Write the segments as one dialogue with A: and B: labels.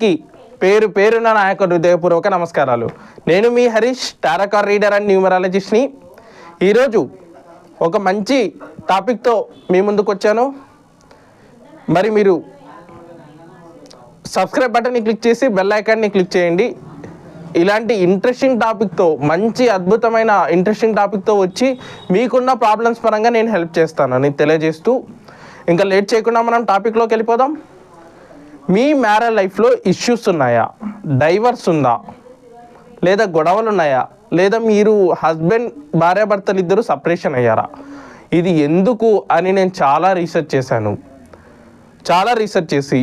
A: కి పేరు పేరున నా యొక్క హృదయపూర్వక నమస్కారాలు. నేను మీ Harish, tarot card reader and న్యూమరాలజిస్ట్ని. ఈరోజు ఒక మంచి టాపిక్తో మీ ముందుకు వచ్చాను. మరి మీరు సబ్స్క్రైబ్ బటన్ని క్లిక్ చేసి బెల్ ఐకాన్ని క్లిక్ చేయండి. ఇలాంటి ఇంట్రెస్టింగ్ టాపిక్తో, మంచి అద్భుతమైన ఇంట్రెస్టింగ్ టాపిక్తో వచ్చి మీకున్న ప్రాబ్లమ్స్ పరంగా నేను హెల్ప్ చేస్తానని తెలియజేస్తూ, ఇంకా లేట్ చేయకుండా మనం టాపిక్లోకి వెళ్ళిపోదాం. మీ మ్యారేజ్ లైఫ్లో ఇష్యూస్ ఉన్నాయా? డైవర్స్ ఉందా? లేదా గొడవలు ఉన్నాయా? లేదా మీరు హస్బెండ్ భార్యాభర్తలు ఇద్దరు సపరేషన్ అయ్యారా? ఇది ఎందుకు అని నేను చాలా రీసెర్చ్ చేశాను. చాలా రీసెర్చ్ చేసి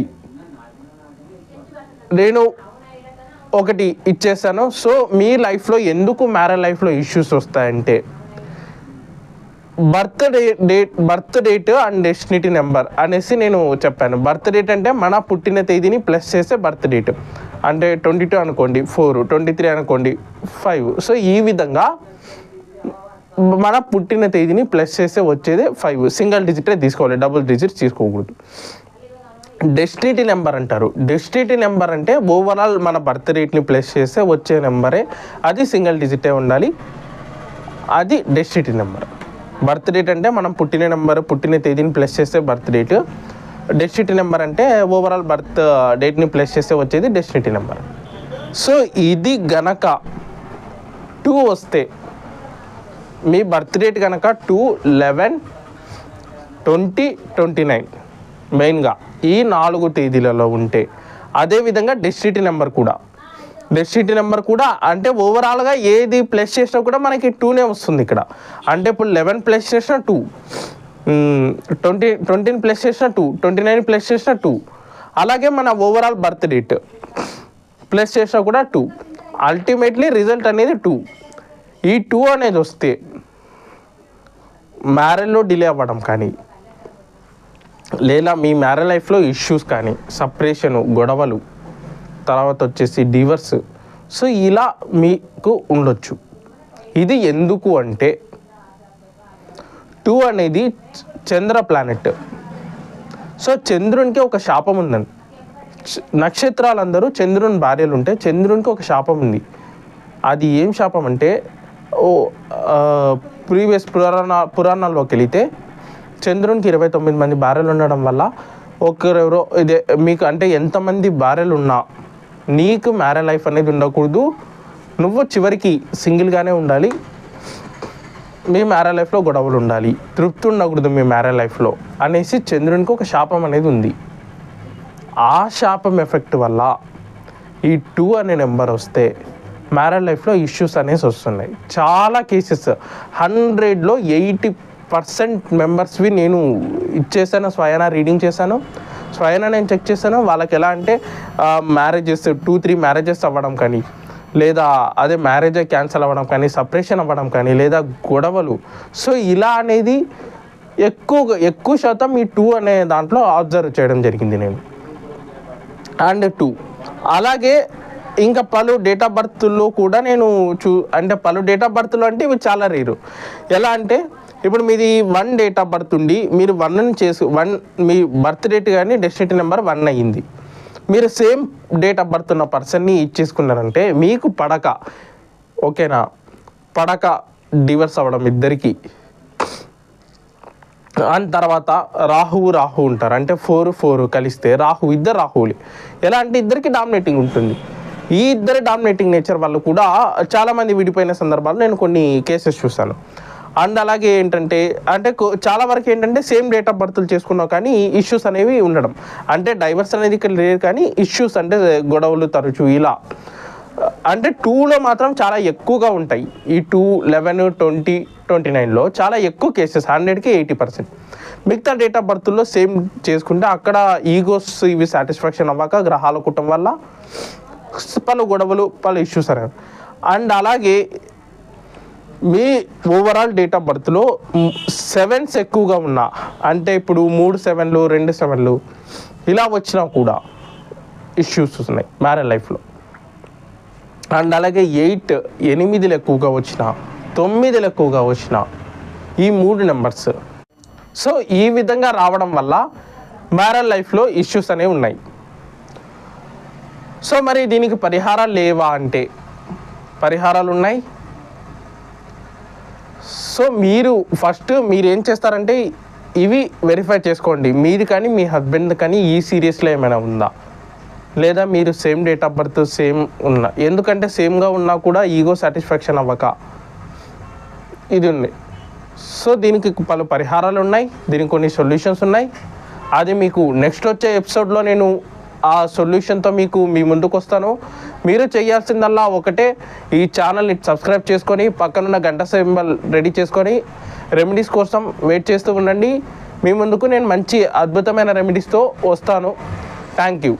A: నేను ఒకటి ఇచ్చేసాను. సో మీ లైఫ్లో ఎందుకు మ్యారేజ్ లైఫ్లో ఇష్యూస్ వస్తాయంటే, birth date and destiny number అనేసి నేను చెప్పాను. బర్త్ డేట్ అంటే మన పుట్టిన తేదీని ప్లస్ చేసే బర్త్ డేట్. అంటే 22 అనుకోండి 4, 23 అనుకోండి 5. సో ఈ విధంగా మన పుట్టిన తేదీని ప్లస్ చేసే వచ్చేది 5. సింగిల్ డిజిటే తీసుకోవాలి, డబుల్ డిజిట్ తీసుకోకూడదు. డెస్టినీ నెంబర్ అంటారు. డెస్టినీ నెంబర్ అంటే ఓవరాల్ మన బర్త్ డేట్ని ప్లస్ చేసే వచ్చే నెంబరే, అది సింగిల్ డిజిటే ఉండాలి. అది డెస్టినీ నెంబర్. బర్త్ డేట్ అంటే మనం పుట్టిన నెంబర్, పుట్టిన తేదీని ప్లస్ చేస్తే బర్త్ డేట్. డెస్టినీ నెంబర్ అంటే ఓవరాల్ బర్త్ డేట్ని ప్లస్ చేస్తే వచ్చేది డెస్టినీ నెంబర్. సో ఇది గనక 2 వస్తే, మీ బర్త్ డేట్ కనుక 2, 11, 20, 29 మెయిన్గా ఈ 4 తేదీలలో ఉంటే, అదేవిధంగా డెస్టినీ నెంబర్ కూడా అంటే ఓవరాల్గా ఏది ప్లస్ చేసినా కూడా మనకి 2నే వస్తుంది ఇక్కడ. అంటే ఇప్పుడు 11 ప్లస్ చేసిన 2, 20 ప్లస్ చేసిన 2, 29 ప్లస్ చేసిన 2, అలాగే మన ఓవరాల్ బర్త్ డేట్ ప్లస్ చేసినా కూడా 2. అల్టిమేట్లీ రిజల్ట్ అనేది 2. ఈ 2 అనేది వస్తే మ్యారేజ్లో డిలే అవ్వడం కానీ, లేదా మీ మ్యారేజ్ లైఫ్లో ఇష్యూస్ కానీ, సపరేషను, గొడవలు, తర్వాత వచ్చేసి డివర్స్, సో ఇలా మీకు ఉండొచ్చు. ఇది ఎందుకు అంటే, 2 అనేది చంద్ర ప్లానెట్. సో చంద్రునికి ఒక శాపం ఉందండి. నక్షత్రాలందరూ చంద్రుని భార్యలు ఉంటే చంద్రునికి ఒక శాపం ఉంది. అది ఏం శాపం అంటే, ప్రీవియస్ పురాణాల్లోకి వెళితే చంద్రునికి 29 మంది భార్యలు ఉండడం వల్ల ఒకరెవరో ఇదే మీకు అంటే ఎంతమంది భార్యలు ఉన్నా నీకు మ్యారేజ్ లైఫ్ అనేది ఉండకూడదు, నువ్వు చివరికి సింగిల్గానే ఉండాలి, మీ మ్యారేజ్ లైఫ్లో గొడవలు ఉండాలి, తృప్తి ఉండకూడదు మీ మ్యారేజ్ లైఫ్లో అనేసి చంద్రునికి ఒక శాపం అనేది ఉంది. ఆ శాపం ఎఫెక్ట్ వల్ల ఈ 2 అనే నెంబర్ వస్తే మ్యారేజ్ లైఫ్లో ఇష్యూస్ అనేసి వస్తున్నాయి. చాలా కేసెస్ 100లో 80% మెంబర్స్వి నేను ఇచ్చేసాను, స్వయానా రీడింగ్ చేశాను, స్వయానా నేను చెక్ చేశాను. వాళ్ళకి ఎలా అంటే మ్యారేజెస్ 2-3 మ్యారేజెస్ అవ్వడం కానీ, లేదా అదే మ్యారేజ్ క్యాన్సిల్ అవ్వడం కానీ, సపరేషన్ అవ్వడం కానీ, లేదా గొడవలు. సో ఇలా అనేది ఎక్కువ శాతం ఈ 2 అనే దాంట్లో అబ్జర్వ్ చేయడం జరిగింది నేను. అండ్ 2 అలాగే ఇంకా పలు డేట్ ఆఫ్ బర్త్లో కూడా నేను అంటే పలు డేట్ ఆఫ్ బర్త్లో అంటే ఇవి చాలా రేరు. ఎలా అంటే ఇప్పుడు మీది 1 డేట్ ఆఫ్ బర్త్ ఉండి మీరు 1 మీ బర్త్ డేట్ కానీ డెస్టినీ నెంబర్ 1 అయ్యింది, మీరు సేమ్ డేట్ ఆఫ్ బర్త్ ఉన్న పర్సన్ని ఇచ్చేసుకున్నారంటే మీకు ఓకేనా, డివర్స్ అవ్వడం ఇద్దరికి. అండ్ తర్వాత రాహు ఉంటారు. అంటే 4 కలిస్తే ఇద్దరు రాహువులే. ఎలా అంటే ఇద్దరికి డామినేటింగ్ ఉంటుంది. ఈ ఇద్దరు డామినేటింగ్ నేచర్ వాళ్ళు కూడా చాలామంది విడిపోయిన సందర్భాలు నేను కొన్ని కేసెస్ చూశాను. అండ్ అలాగే ఏంటంటే చాలా వరకు ఏంటంటే సేమ్ డేట్ ఆఫ్ బర్త్లు చేసుకున్నావు కానీ ఇష్యూస్ అనేవి ఉండడం. అంటే డైవర్స్ అనేది ఇక్కడ లేదు కానీ ఇష్యూస్ అంటే గొడవలు తరచు ఇలా. అంటే 2లో మాత్రం చాలా ఎక్కువగా ఉంటాయి. ఈ 2, 11, 20, 29లో చాలా ఎక్కువ కేసెస్, 100కి 80%. మిగతా డేట్ ఆఫ్ బర్త్లో సేమ్ చేసుకుంటే అక్కడ ఈగోస్ ఇవి సాటిస్ఫాక్షన్ అవ్వక గ్రహాల కుటం వల్ల పలు గొడవలు, పలు ఇష్యూస్ అనేవి. అండ్ అలాగే మీ ఓవరాల్ డేట్ ఆఫ్ బర్త్లో 7s ఎక్కువగా ఉన్నా, అంటే ఇప్పుడు 3 7లు 2 7లు ఇలా వచ్చినా కూడా ఇష్యూస్ ఉన్నాయి మ్యారేజ్ లైఫ్లో. అండ్ అలాగే 8 ఎక్కువగా వచ్చినా, 9 ఎక్కువగా వచ్చినా, ఈ 3 నెంబర్స్. సో ఈ విధంగా రావడం వల్ల మ్యారేజ్ లైఫ్లో ఇష్యూస్ అనేవి ఉన్నాయి. సో మరి దీనికి పరిహారాలు లేవా అంటే పరిహారాలు ఉన్నాయి. సో మీరు ఫస్ట్ మీరు ఏం చేస్తారంటే ఇవి వెరిఫై చేసుకోండి. మీది కానీ మీ హస్బెండ్ కానీ ఈ సీరియస్లో ఏమైనా ఉందా, లేదా మీరు same date of birth same ఉన్నా. ఎందుకంటే సేమ్గా ఉన్నా కూడా ఈగో సాటిస్ఫాక్షన్ అవ్వక ఇది ఉంది. సో దీనికి పలు పరిహారాలు ఉన్నాయి, దీనికి కొన్ని సొల్యూషన్స్ ఉన్నాయి. అది మీకు నెక్స్ట్ వచ్చే ఎపిసోడ్లో నేను ఆ సొల్యూషన్తో మీ ముందుకు వస్తాను. మీరు చేయాల్సిందల్లా ఒకటే, ఈ ఛానల్ని సబ్స్క్రైబ్ చేసుకొని పక్కనున్న గంట సింబల్ రెడీ చేసుకొని రెమెడీస్ కోసం వెయిట్ చేస్తూ ఉండండి. మీ ముందుకు నేను మంచి అద్భుతమైన రెమెడీస్తో వస్తాను. Thank you.